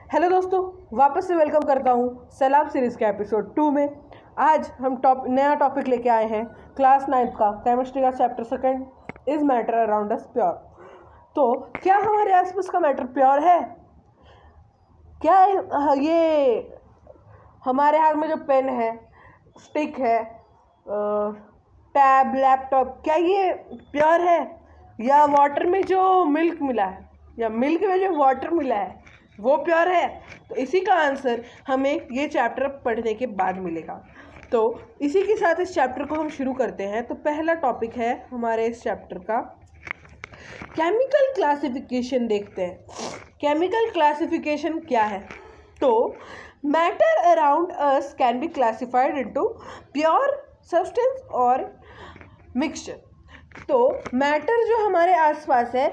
Hello दोस्तों, वापस से वेलकम करता हूँ सैलाब सीरीज़ के एपिसोड 2 में। आज हम नया टॉपिक लेके आए हैं क्लास 9th का केमिस्ट्री का chapter 2 is matter around us pure. तो क्या हमारे आसपास का मैटर प्योर है? क्या ये हमारे हाथ में जो पेन है, स्टिक है, टैब, लैपटॉप, क्या ये प्योर है? या वाटर में जो मिल्क मिला है या मिल्क में जो वाटर मिला है वो प्योर है? तो इसी का आंसर हमें ये चैप्टर पढ़ने के बाद मिलेगा। तो इसी के साथ इस चैप्टर को हम शुरू करते हैं। तो पहला टॉपिक है हमारे इस चैप्टर का केमिकल क्लासिफिकेशन। देखते हैं केमिकल क्लासिफिकेशन क्या है। तो matter around us can be classified into pure substance और मिक्सचर। तो मैटर जो हमारे आसपास है,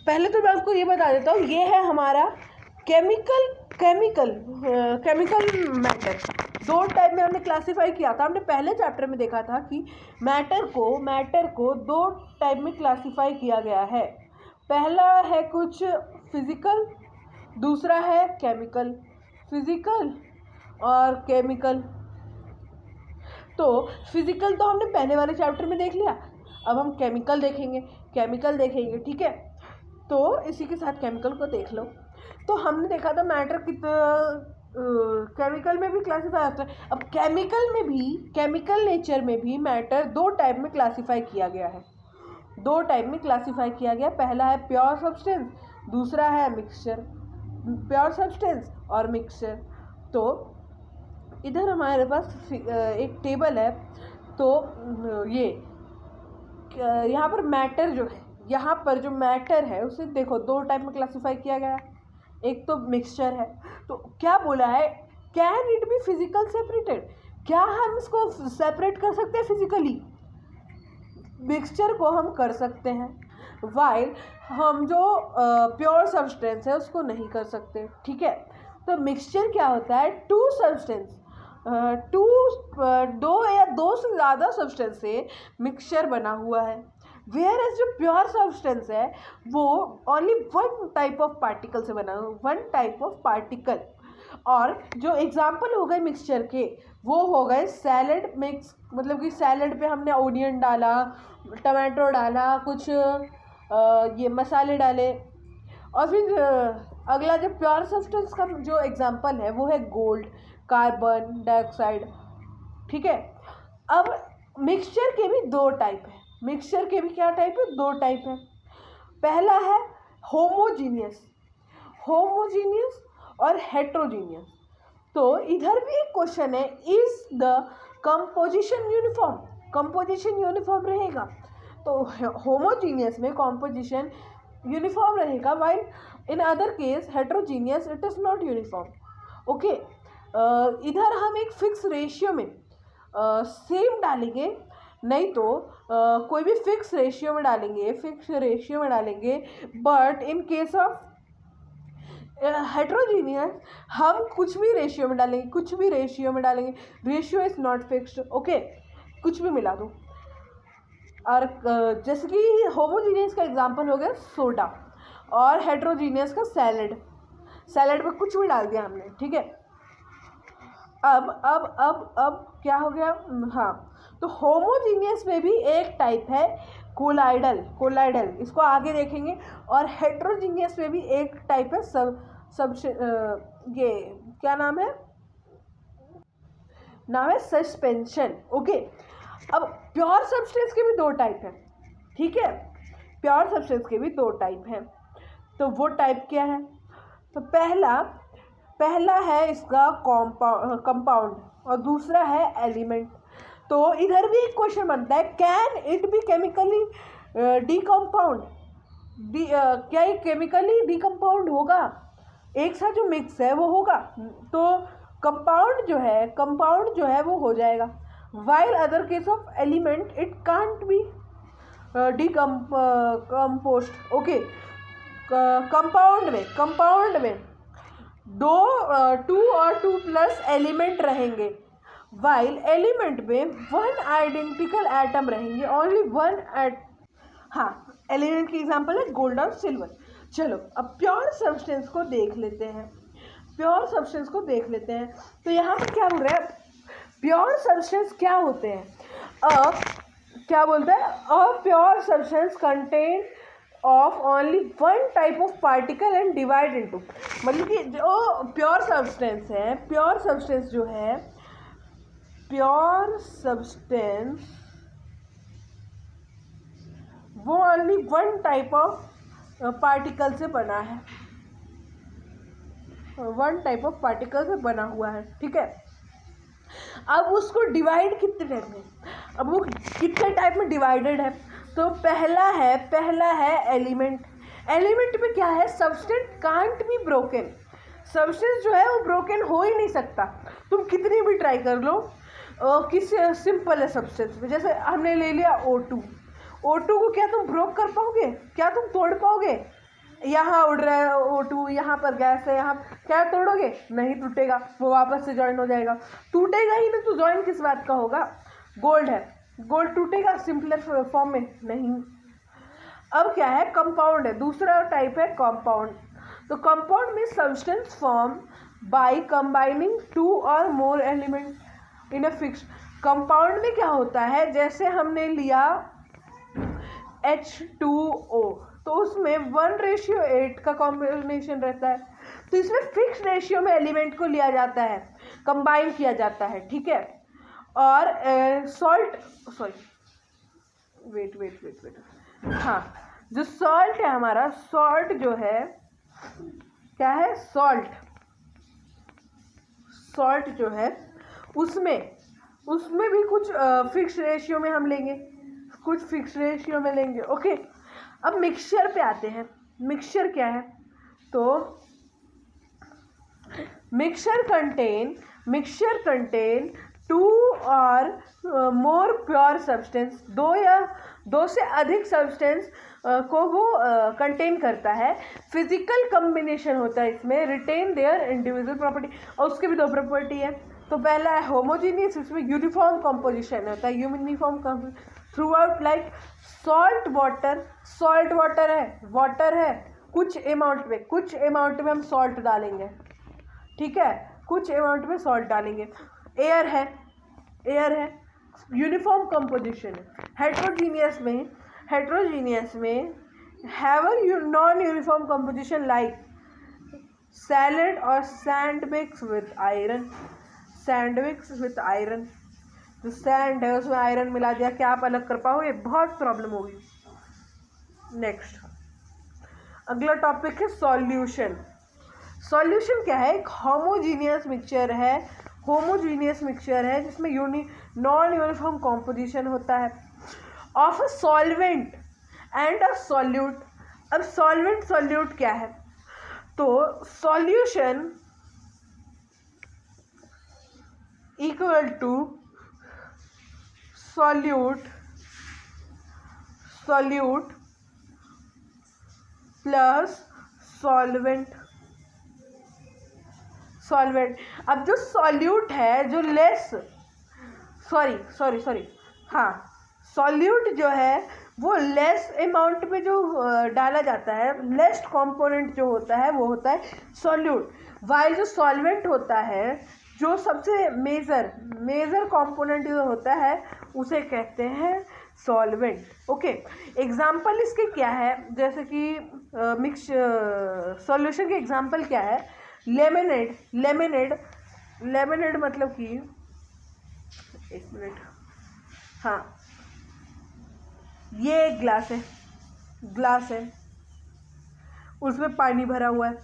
पहले तो मैं आपको ये बता देता हूँ, ये है हमारा केमिकल मैटर। दो टाइप में हमने क्लासिफाई किया था। हमने पहले चैप्टर में देखा था कि मैटर को दो टाइप में क्लासिफाई किया गया है। पहला है कुछ फिजिकल, दूसरा है केमिकल। फिजिकल और केमिकल। तो फिजिकल तो हमने पहले वाले चैप्टर में देख लिया, अब हम केमिकल देखेंगे, ठीक है। तो इसी के साथ केमिकल को देख लो। तो हमने देखा था मैटर केमिकल में भी क्लासीफाई होता है। अब केमिकल नेचर में भी मैटर दो टाइप में क्लासीफाई किया गया है। पहला है प्योर सब्सटेंस, दूसरा है मिक्सचर। प्योर सब्सटेंस और मिक्सचर। तो इधर हमारे पास एक टेबल है। तो ये यहाँ पर मैटर जो है, यहाँ पर जो मैटर है उसे देखो दो टाइप में क्लासिफाई किया गया है। एक तो मिक्सचर है। तो क्या बोला है, can it be physical separated? क्या हम इसको सेपरेट कर सकते हैं फिजिकली? मिक्सचर को हम कर सकते हैं, वाइल हम जो प्योर सब्सटेंस है उसको नहीं कर सकते, ठीक है। तो मिक्सचर क्या होता है, टू सब्सटेंस, दो या दो से ज़्यादा सब्सटेंस से मिक्सचर बना हुआ है। वेयर एज जो प्योर सब्सटेंस है वो only one type of particle से बना हुआ, वन टाइप ऑफ पार्टिकल। और जो एग्जाम्पल हो गए मिक्सचर के, वो हो गए सैलड मिक्स, मतलब कि सैलड पे हमने ओनियन डाला, टमाटो डाला, कुछ ये मसाले डाले। और फिर अगला जो प्योर सब्सटेंस का जो एग्जाम्पल है वो है गोल्ड, कार्बन डाइऑक्साइड, ठीक है। अब मिक्सचर के भी दो टाइप है। मिक्सचर के भी क्या टाइप है, दो टाइप है। पहला है होमोजीनियस और हेट्रोजीनियस। तो इधर भी एक क्वेश्चन है, is the composition uniform? Composition uniform रहेगा। तो होमोजीनियस में कंपोजिशन यूनिफॉर्म रहेगा, while in other case heterogeneous it is not uniform. Okay, इधर हम एक फिक्स रेशियो में सेम डालेंगे, नहीं तो कोई भी फिक्स रेशियो में डालेंगे। But in case of heterogeneous हम कुछ भी रेशियो में डालेंगे। Ratio is not fixed, okay, कुछ भी मिला दो। और जैसे कि होमोजीनियस का एग्जांपल हो गया सोडा, और हेट्रोजीनियस का सैलड में कुछ भी डाल दिया हमने, ठीक है। अब क्या हो गया, हाँ। तो होमोजीनियस में भी एक टाइप है कोलाइडल, इसको आगे देखेंगे। और हेट्रोजीनियस में भी एक टाइप है ये क्या नाम है सस्पेंशन, ओके। अब प्योर सब्सटेंस के भी दो टाइप हैं, ठीक है। प्योर सब्सटेंस के भी दो टाइप हैं। तो वो टाइप क्या है? तो पहला है इसका कंपाउंड और दूसरा है एलिमेंट। तो इधर भी एक क्वेश्चन बनता है, कैन इट बी केमिकली डीकम्पाउंड? क्या ये केमिकली डीकम्पाउंड होगा? एक साथ जो मिक्स है वो होगा, तो कंपाउंड जो है वो हो जाएगा। While other case of element it can't B decompost, okay. Compound में टू और टू प्लस एलिमेंट रहेंगे, वाइल एलिमेंट में वन आइडेंटिकल एटम रहेंगे, ओनली वन हाँ, एलिमेंट की एग्जांपल है गोल्ड और सिल्वर। चलो अब प्योर सब्सटेंस को देख लेते हैं। प्योर सब्सटेंस को देख लेते हैं। तो यहाँ पर क्या बोल रहा है, प्योर सब्सटेंस क्या होते हैं? क्या बोलता है, a pure substance contain of only one type of particle and divide into, मतलब कि जो प्योर सब्सटेंस है, प्योर सब्सटेंस जो है, प्योर सब्सटेंस वो only one type of particle से बना है, वन टाइप ऑफ पार्टिकल से बना हुआ है, ठीक है। अब उसको डिवाइड कितने टाइप में, अब वो कितने टाइप में डिवाइडेड है? तो पहला है एलिमेंट। एलिमेंट में क्या है, substance can't be broken, substance जो है वो ब्रोकन हो ही नहीं सकता, तुम कितनी भी ट्राई कर लो। किस सिंपल है सब्सटेंस में, जैसे हमने ले लिया O2, O2 को क्या तुम ब्रोक कर पाओगे, क्या तुम तोड़ पाओगे? यहाँ उड़ रहा है O2, यहाँ पर गैस है, यहाँ क्या तोड़ोगे? नहीं टूटेगा, वो वापस से ज्वाइन हो जाएगा, टूटेगा ही नहीं, तो ज्वाइन किस बात का होगा? गोल्ड है, गोल्ड टूटेगा सिंपलर फॉर्म में? नहीं। अब क्या है, कंपाउंड है, दूसरा टाइप है कंपाउंड। तो कंपाउंड में substance form by combining two और more element in a fix. Compound में क्या होता है, जैसे हमने लिया H2O, तो उसमें 1:8 का कॉम्बिनेशन रहता है, तो इसमें फिक्स रेशियो में एलिमेंट को लिया जाता है, कंबाइन किया जाता है, ठीक है। और सॉल्ट, वेट, हाँ, जो सॉल्ट है हमारा, सॉल्ट जो है क्या है, सॉल्ट जो है उसमें भी कुछ फिक्स रेशियो में हम लेंगे, कुछ फिक्स रेशियो में लेंगे, ओके। अब मिक्सचर पे आते हैं। मिक्सचर क्या है, तो मिक्सचर कंटेन टू और मोर प्योर सब्सटेंस, दो से अधिक सब्सटेंस को वो कंटेन करता है। फिजिकल कम्बिनेशन होता है इसमें, रिटेन देयर इंडिविजुअल प्रॉपर्टी, और उसके भी दो प्रॉपर्टी है। तो पहला है होमोजीनियस, इसमें यूनिफॉर्म कंपोजिशन होता है, uniform through out, like salt water है, कुछ अमाउंट में हम सॉल्ट डालेंगे, ठीक है, कुछ अमाउंट में सॉल्ट डालेंगे। एयर है, यूनिफॉर्म कंपोजिशन है। हेट्रोजीनियस में have a non uniform composition, like salad और सैंड मिक्स विथ आयरन। जो सैंड है उसमें आयरन मिला दिया, क्या आप अलग कर पाओगे? बहुत प्रॉब्लम होगी। नेक्स्ट, अगला टॉपिक है सॉल्यूशन। सॉल्यूशन क्या है, एक होमोजीनियस मिक्सचर है जिसमें नॉन यूनिफॉर्म कॉम्पोजिशन होता है of a solvent and a solute. अब सॉल्यूट क्या है, तो solution equal to solute plus solvent. अब जो सॉल्यूट है, जो सॉल्यूट जो है वो लेस अमाउंट में जो डाला जाता है, लेस कंपोनेंट जो होता है वो होता है सॉल्यूट, वाइल जो सॉल्वेंट होता है, जो सबसे मेजर कंपोनेंट जो होता है उसे कहते हैं सॉल्वेंट, ओके। एग्जाम्पल इसके क्या है, जैसे कि सॉल्यूशन के एग्जाम्पल क्या है, लेमनेड मतलब कि, एक मिनट, हाँ, ये एक ग्लास है, उसमें पानी भरा हुआ है।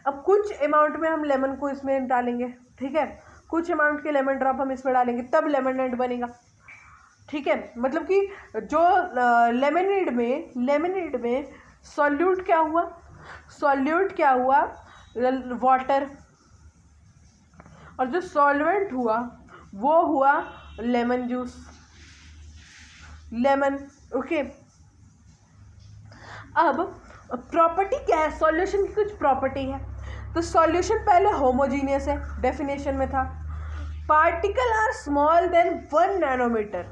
अब कुछ अमाउंट में हम लेमन को इसमें डालेंगे, ठीक है, कुछ अमाउंट के लेमन ड्रॉप हम इसमें डालेंगे, तब लेमनेड बनेगा, ठीक है। मतलब कि जो लेमनेड में सॉल्यूट क्या हुआ, वाटर, और जो सॉल्वेंट हुआ वो हुआ लेमन जूस, ओके। अब प्रॉपर्टी क्या है, सॉल्यूशन की कुछ प्रॉपर्टी है। तो सॉल्यूशन पहले होमोजीनियस है, डेफिनेशन में था, particle are small than 1 nanometre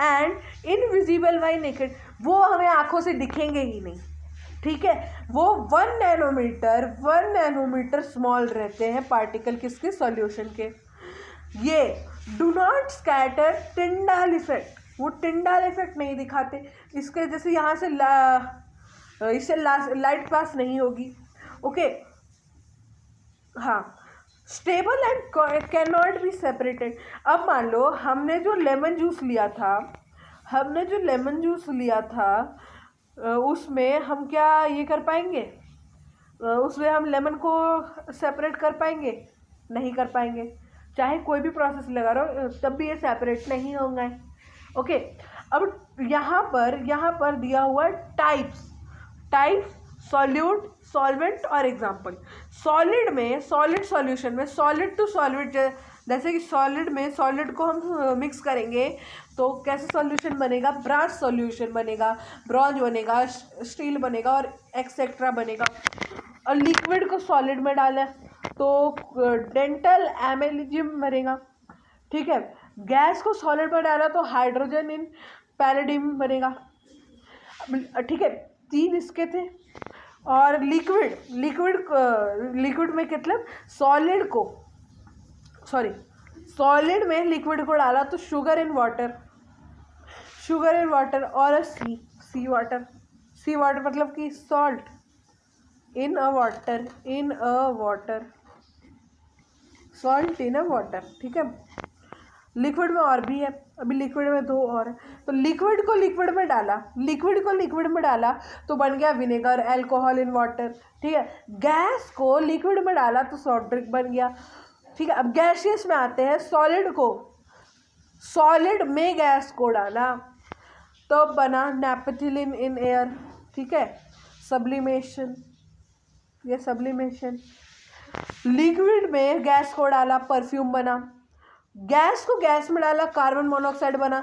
and invisible by naked, वो हमें आंखों से दिखेंगे ही नहीं, ठीक है, वो 1 नैनोमीटर स्मॉल रहते हैं पार्टिकल किसके, सॉल्यूशन के। ये do not scatter Tyndall effect, वो टिंडाल इफेक्ट नहीं दिखाते, इसके जैसे यहाँ से इससे लाइट पास नहीं होगी। ओके, हाँ, stable and can not be separated. अब मान लो हमने जो लेमन जूस लिया था उसमें हम क्या ये कर पाएंगे, उसमें हम लेमन को सेपरेट कर पाएंगे, नहीं कर पाएंगे, चाहे कोई भी प्रोसेस लगा रहो तब भी ये सेपरेट नहीं होंगे। ओके, अब यहाँ पर दिया हुआ टाइप्स सॉल्यूट, सॉल्वेंट और एग्जाम्पल। सॉलिड में, सॉलिड सॉल्यूशन में, सॉलिड टू सॉलिड, जैसे कि सॉलिड में सॉलिड को हम मिक्स करेंगे तो कैसे सॉल्यूशन बनेगा, ब्रास सॉल्यूशन बनेगा, ब्रॉन्ज बनेगा, स्टील बनेगा और एक्सेट्रा बनेगा। और लिक्विड को सॉलिड में डालें तो डेंटल एमेलिजियम बनेगा। ठीक है, गैस को सॉलिड में डाला तो हाइड्रोजन इन पैलेडियम बनेगा। ठीक है, 3 इसके थे। और लिक्विड में मतलब सॉलिड में लिक्विड को डाला तो शुगर इन वाटर और सी वाटर मतलब कि salt in a water, salt in a water. ठीक है, लिक्विड में और भी है, अभी लिक्विड में 2 और है। तो लिक्विड को लिक्विड में डाला तो बन गया विनेगर, अल्कोहल इन वाटर। ठीक है, गैस को लिक्विड में डाला तो सॉफ्ट ड्रिंक बन गया। ठीक है, अब गैसियस में आते हैं, सॉलिड में गैस को डाला तो बना नेपथिलीन इन एयर। ठीक है, सब्लिमेशन। लिक्विड में गैस को डाला, परफ्यूम बना। गैस को गैस में डाला, कार्बन मोनोऑक्साइड बना,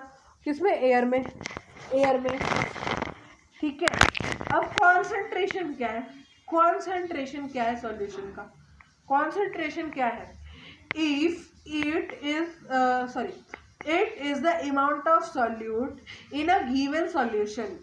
किसमें, एयर में। ठीक है, अब कॉन्सेंट्रेशन क्या है सॉल्यूशन का, कॉन्सेंट्रेशन क्या है, it is the amount of solute in a given solution.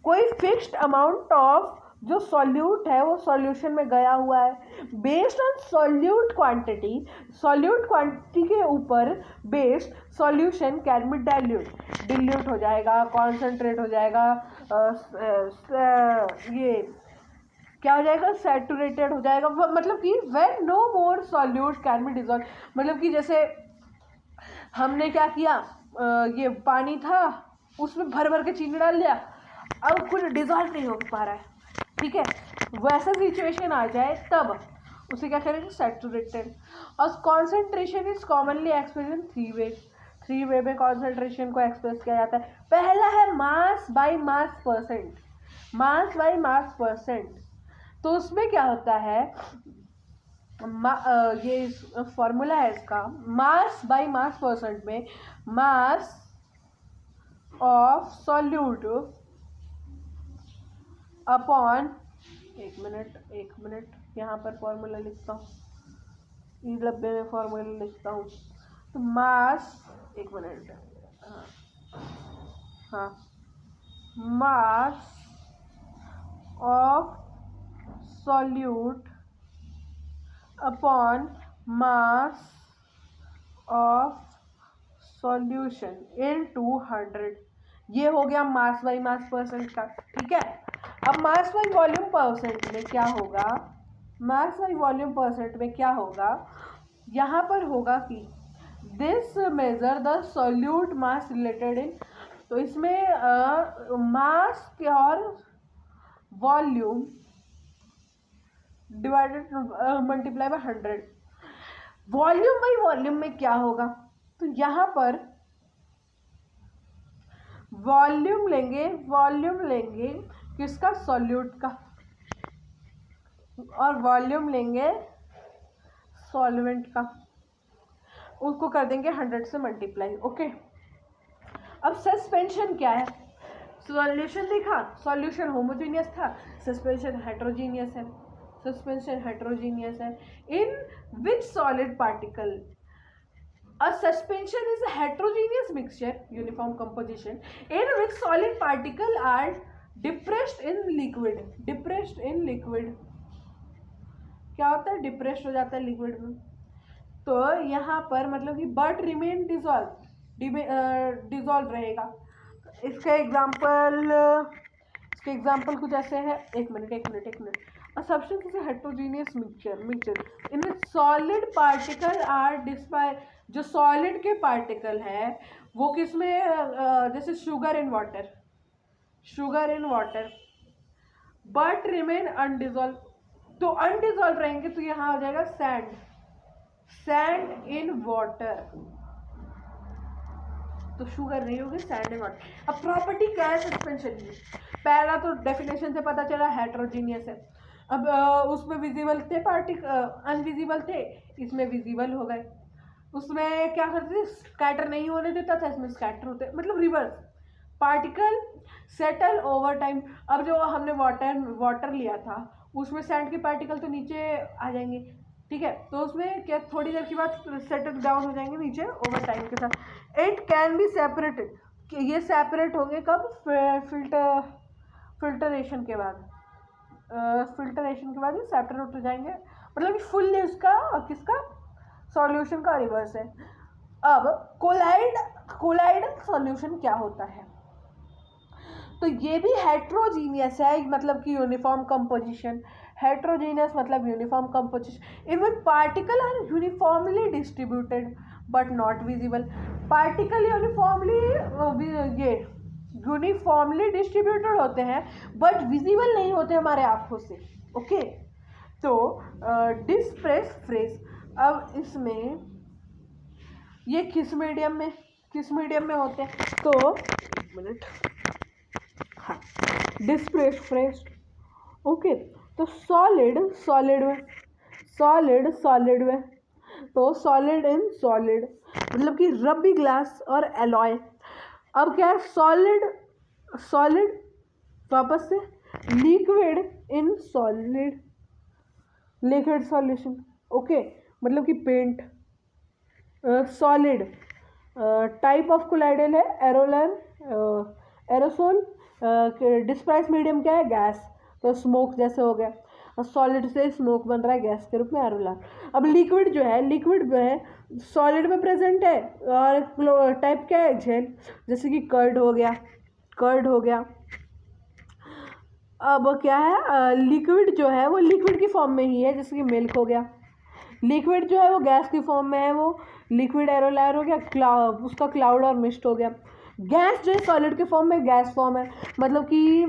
कोई फिक्स्ड अमाउंट ऑफ जो सॉल्यूट है वो सॉल्यूशन में गया हुआ है, बेस्ड ऑन सॉल्यूट क्वांटिटी के ऊपर based solution can be dilute हो जाएगा, कॉन्सेंट्रेट हो जाएगा, ये क्या हो जाएगा, सैचुरेटेड हो जाएगा। मतलब कि when no more solute can be dissolve, मतलब कि जैसे हमने क्या किया, ये पानी था उसमें भर के चीनी डाल दिया, अब कुछ डिजॉल्व नहीं हो पा रहा है। ठीक है, वैसा सिचुएशन आ जाए तब उसे क्या करेंगे, सैचुरेटेड। और concentration is commonly express in 3 वे में कॉन्सेंट्रेशन को एक्सप्रेस किया जाता है। पहला है मास बाई मास परसेंट। तो उसमें क्या होता है, ये फॉर्मूला है इसका, मास बाई मास परसेंट में मास ऑफ सॉल्यूट अपॉन, एक मिनट यहाँ पर फॉर्मूला लिखता हूँ, ई डब्बे में फॉर्मूला लिखता हूँ। तो मास, एक मिनट, हाँ, mass of solute upon mass of solution in 200, ये हो गया मास बाई मास परसेंट का। ठीक है, अब मास बाई वॉल्यूम परसेंट में क्या होगा, यहाँ पर होगा कि this measure the solute mass related in, तो इसमें मास और volume divided multiply by 100। Volume by volume में क्या होगा, तो यहाँ पर वॉल्यूम लेंगे किसका, सॉल्यूट का, और वॉल्यूम लेंगे सॉल्वेंट का, उसको कर देंगे 100 से मल्टीप्लाई। ओके, अब सस्पेंशन क्या है, सॉल्यूशन देखा, सॉल्यूशन होमोजेनियस था, सस्पेंशन हेटेरोजीनियस है। In which solid particle, a suspension is a heterogeneous mixture, uniform composition, in which solid particle are depressed in liquid, depressed in liquid क्या होता है, depressed हो जाता है लिक्विड में। तो यहाँ पर मतलब कि बट रिमेन डिजॉल्व रहेगा। इसके एग्जाम्पल कुछ ऐसे है, एक minute. A substance is a heterogeneous mixture in which solid particle are dispersed। जो सॉलिड के पार्टिकल है वो किसमें, जैसे sugar in water, but remain undissolved. तो अनडिजॉल्व रहेंगे तो यहाँ हो जाएगा सैंड इन वाटर, तो शुगर नहीं होगी, सैंड इन वाटर। अब प्रॉपर्टी क्या है सस्पेंशन की, पहला तो डेफिनेशन से पता चला हेटेरोजीनियस है। अब उसमें विजिबल थे अनविजिबल थे, इसमें विजिबल हो गए। उसमें क्या करते थे, स्कैटर नहीं होने देता था, इसमें स्कैटर होते, मतलब reverse. Particle settle over time. अब जो हमने वाटर लिया था उसमें सैंड के पार्टिकल तो नीचे आ जाएंगे, ठीक है, तो उसमें क्या थोड़ी देर के बाद सेटल डाउन हो जाएंगे नीचे ओवर टाइम के साथ। इट कैन बी सेपरेटेड, ये सेपरेट होंगे कब, फिल्टरेशन के बाद ये सेपरेट हो जाएंगे, मतलब कि फुल्ली उसका किसका सॉल्यूशन का रिवर्स है। अब कोलाइडल सॉल्यूशन क्या होता है, तो ये भी हेट्रोजीनियस है, मतलब कि यूनिफॉर्म कंपोजिशन। हेट्रोजीनियस मतलब यूनिफॉर्म कंपोजिशन, इनमें particle are uniformly distributed but not visible. Particle uniformly distributed होते हैं बट विजिबल नहीं होते हमारे आँखों से। ओके, तो डिस्प्रेस फ्रेज, अब इसमें ये किस मीडियम में होते हैं, तो मिनट, हाँ, डिस्प्रेस फ्रेज। ओके, तो सॉलिड में, तो सॉलिड इन सॉलिड मतलब कि रबी ग्लास और एलॉय। अब क्या है, सॉलिड वापस से liquid in liquid solution. Okay, मतलब कि paint. Solid type of colloidal है एरोसोल। डिस्पर्स मीडियम क्या है, गैस, तो स्मोक जैसे हो गया, और सॉलिड से स्मोक बन रहा है गैस के रूप में, एरोलर। अब लिक्विड जो है सॉलिड में प्रेजेंट है, और टाइप क्या है, जेल, जैसे कि कर्ड हो गया। अब क्या है, लिक्विड जो है वो लिक्विड की फॉर्म में ही है, जैसे कि मिल्क हो गया। लिक्विड जो है वो गैस की फॉर्म में है, वो लिक्विड एरोलायर हो गया, उसका क्लाउड और मिस्ट हो गया। गैस जो है सॉलिड के फॉर्म में गैस फॉर्म है, मतलब कि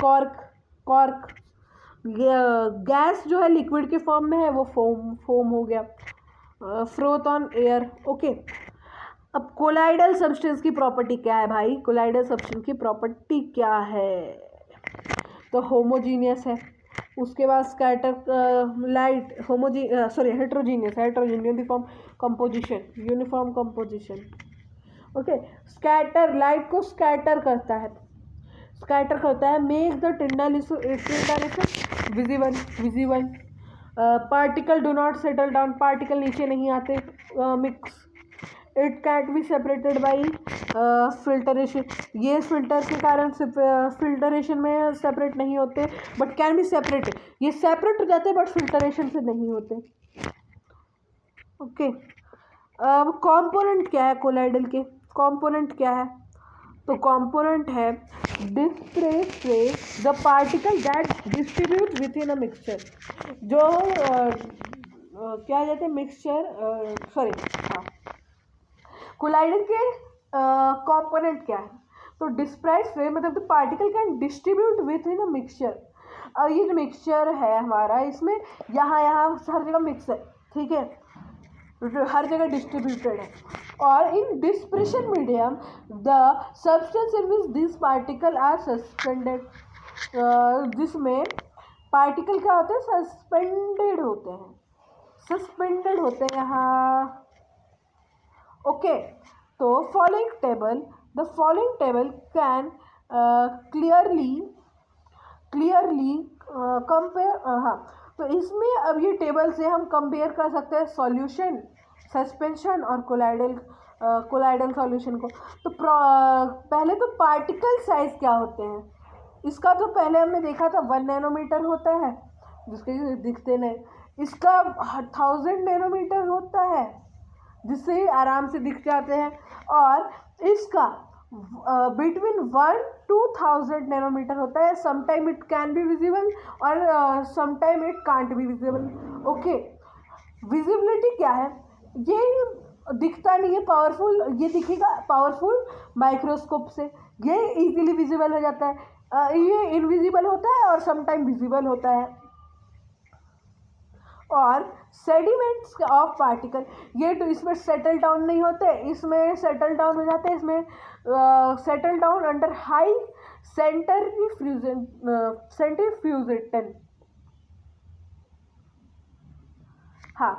कॉर्क। गैस जो है लिक्विड के फॉर्म में है, वो फोम हो गया, फ्रोथ ऑन एयर। ओके, अब कोलाइडल सब्सटेंस की प्रॉपर्टी क्या है भाई, कोलाइडल सब्सटेंस की प्रॉपर्टी क्या है, तो होमोजीनियस है। उसके बाद scatter light heterogeneous uniform composition. Okay, scatter light को स्कैटर करता है, make the Tyndall visible. Particle do not settle down, particle नीचे नहीं आते, mix. It can't be separated by filtration, ये फिल्टर के कारण फिल्टरेशन में सेपरेट नहीं होते, बट कैन बी सेपरेटेड, ये सेपरेट हो जाते हैं बट फिल्टरेशन से नहीं होते। ओके, अब कंपोनेंट क्या है कोलाइडल के, कंपोनेंट क्या है, तो कंपोनेंट है disperse the particle that distribute within a mixture. जो क्या कहते हैं मिक्सचर, कोलाइडल के कंपोनेंट क्या है, तो डिस्प्रेस वे मतलब the particle can distribute within a mixture. अब ये जो मिक्सचर है हमारा, इसमें यहाँ हर जगह मिक्स है, ठीक है, हर जगह डिस्ट्रीब्यूटेड है। और in dispersion medium the substance in which this particle are suspended, जिसमें पार्टिकल क्या होते हैं, सस्पेंडेड होते हैं यहाँ। ओके, तो the following table can clearly compare, हाँ, तो इसमें अब ये टेबल से हम कंपेयर कर सकते हैं सॉल्यूशन, सस्पेंशन और कोलाइडल सॉल्यूशन को। तो पहले तो पार्टिकल साइज क्या होते हैं, इसका तो पहले हमने देखा था 1 नैनोमीटर होता है जिसके दिखते नहीं, इसका 1000 नैनोमीटर होता है जिससे आराम से दिख जाते हैं, और इसका बिटवीन 1 to 1000 नैनोमीटर होता है। Sometimes it can be visible और sometimes it can't be visible. Okay, visibility क्या है, ये दिखता नहीं है पावरफुल, ये दिखेगा पावरफुल माइक्रोस्कोप से, ये इजीली विजिबल हो जाता है। ये इनविजिबल होता है और समटाइम विजिबल होता है। और सेडिमेंट्स ऑफ पार्टिकल, ये तो इसमें सेटल डाउन नहीं होते, इसमें सेटल डाउन हो जाते हैं, इसमें settle down under high centrifugation. हाँ,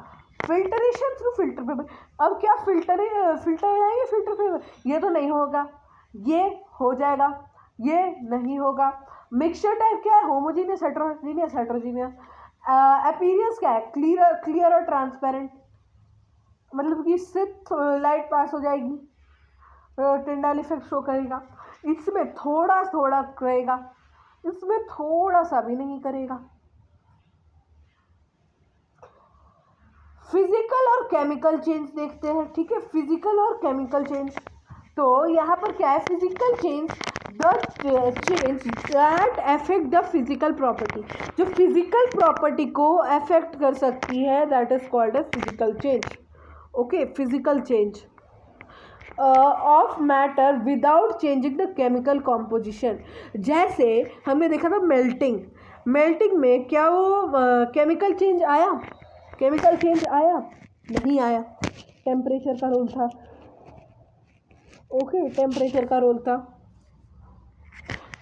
फिल्टरेशन थ्रू फिल्टर पेपर। अब क्या फिल्टर है या फिल्टर पेपर, ये तो नहीं होगा, ये हो जाएगा, ये नहीं होगा। मिक्सचर टाइप क्या है, होमोजीनियस, हेटेरोजीनियस। अपीयरेंस क्या है, क्लियर और ट्रांसपेरेंट, मतलब कि इससे लाइट पास हो जाएगी, टिंडाल इफेक्ट शो करेगा। इसमें थोड़ा करेगा, इसमें थोड़ा सा भी नहीं करेगा। फिजिकल और केमिकल चेंज देखते हैं, ठीक है, फिजिकल और केमिकल चेंज। तो यहाँ पर क्या है, physical change the change that affect the physical property, जो फिजिकल प्रॉपर्टी को अफेक्ट कर सकती है, that is called as physical change. Okay, physical change of matter without changing the chemical composition. जैसे हमने देखा था मेल्टिंग में क्या वो केमिकल चेंज आया, नहीं आया, टेम्परेचर का रोल था। ओके, टेम्परेचर का रोल था।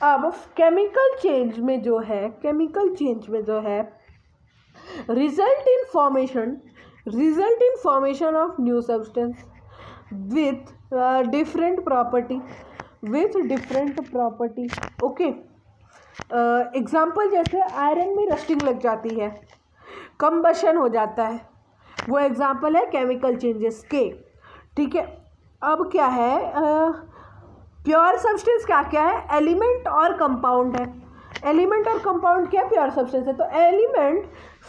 अब केमिकल चेंज में जो है result in formation of new substance with different property. Okay, example जैसे आयरन में रस्टिंग लग जाती है, कंबशन हो जाता है, वो एग्जाम्पल है केमिकल चेंजेस के, ठीक है। अब क्या है, प्योर सब्सटेंस क्या है, एलिमेंट और कंपाउंड है। एलिमेंट और कंपाउंड क्या प्योर सब्सटेंस है, तो element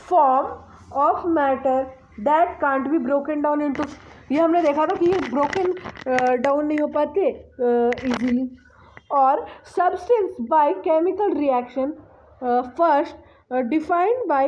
form of matter that can't be broken down into, ये हमने देखा था कि ये ब्रोकन डाउन नहीं हो पाते इजीली। और substance by chemical reaction first defined by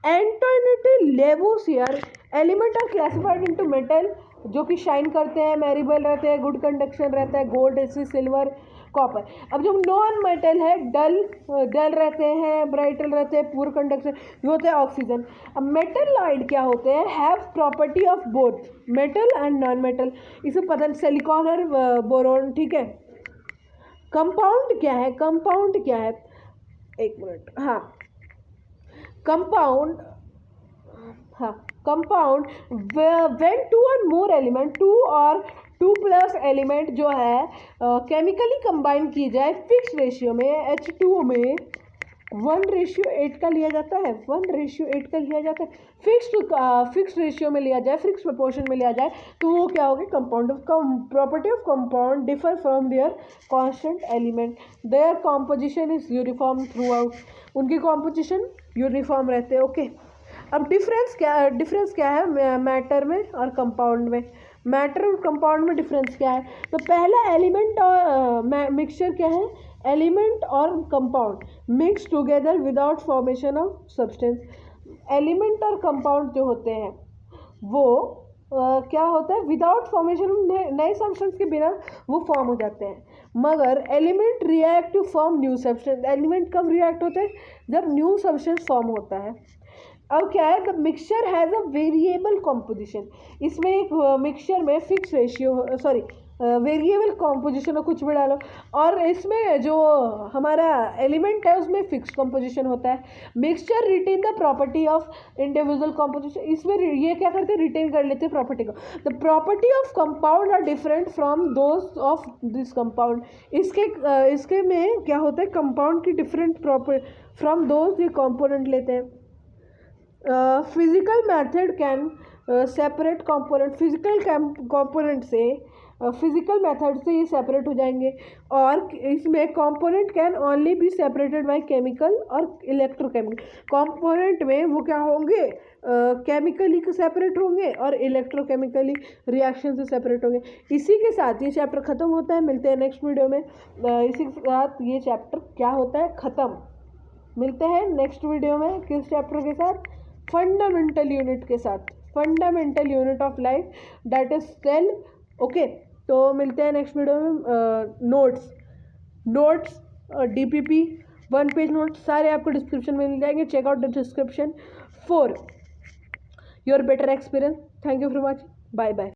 Antoine Lavoisier. Element are classified into metal, जो कि शाइन करते हैं, मैरिबल रहते हैं, गुड कंडक्शन रहता है, गोल्ड, सिल्वर, कॉपर। अब जो नॉन मेटल है, डल रहते हैं, ब्राइटल रहते हैं, पुअर कंडक्शन, ये होते हैं ऑक्सीजन। अब मेटलॉइड क्या होते हैं, have property of both metal and non metal, इसे पता नहीं, सिलिकॉन और बोरोन, ठीक है। कंपाउंड क्या है, एक मिनट, हाँ, कंपाउंड व्हेन 2 और मोर एलिमेंट, 2 और 2+ एलिमेंट जो है केमिकली कंबाइन की जाए फिक्स रेशियो में, H2O में 1:8 का लिया जाता है, फिक्स रेशियो में लिया जाए, फिक्स प्रोपोर्शन में लिया जाए, तो वो क्या होगा, compound. Property of compound differ from their constant element, their composition is uniform throughout, उनकी कॉम्पोजिशन यूनिफॉर्म रहते हैं। ओके, अब डिफरेंस क्या है मैटर में और कंपाउंड में, मैटर और कंपाउंड में डिफरेंस क्या है, तो पहला एलिमेंट और मिक्सचर क्या है, एलिमेंट और compound mix together without formation of substance. Element और कंपाउंड जो होते हैं वो क्या होता है, विदाउट फॉर्मेशन, नए सब्सटेंस के बिना वो फॉर्म हो जाते हैं। मगर element react to form new substance, element कब रिएक्ट होते हैं, जब न्यू सब्सटेंस फॉर्म होता है। अब क्या है, the mixture has a variable composition, इसमें एक मिक्सचर में फिक्स रेशियो, वेरिएबल कॉम्पोजिशन हो, कुछ भी डालो, और इसमें जो हमारा एलिमेंट है उसमें फिक्स कॉम्पोजिशन होता है। Mixture retain the property of individual composition, इसमें ये क्या करते हैं, रिटेन कर लेते हैं प्रॉपर्टी को। The property of compound are different from those of this compound, इसके में क्या होता है, कंपाउंड की डिफरेंट प्रॉपर्टी फ्रॉम दोज, ये कॉम्पोनेंट लेते हैं। Physical method can separate component, physical component से फिजिकल मेथड से ये सेपरेट हो जाएंगे। और इसमें component can only be separated by chemical और इलेक्ट्रोकेमिकल। कंपोनेंट में वो क्या होंगे, केमिकली सेपरेट होंगे और इलेक्ट्रोकेमिकली रिएक्शन से सेपरेट होंगे। इसी के साथ ये चैप्टर ख़त्म होता है। मिलते हैं नेक्स्ट वीडियो में। इसी के साथ ये चैप्टर क्या होता है, ख़त्म। मिलते हैं नेक्स्ट वीडियो में किस चैप्टर के साथ, फंडामेंटल यूनिट के साथ, fundamental unit of life that is cell. Okay, तो मिलते हैं नेक्स्ट वीडियो में। नोट्स DPP 1 पेज नोट्स सारे आपको डिस्क्रिप्शन में मिल जाएंगे। Check out the description for your better experience. Thank you for watching. Bye bye.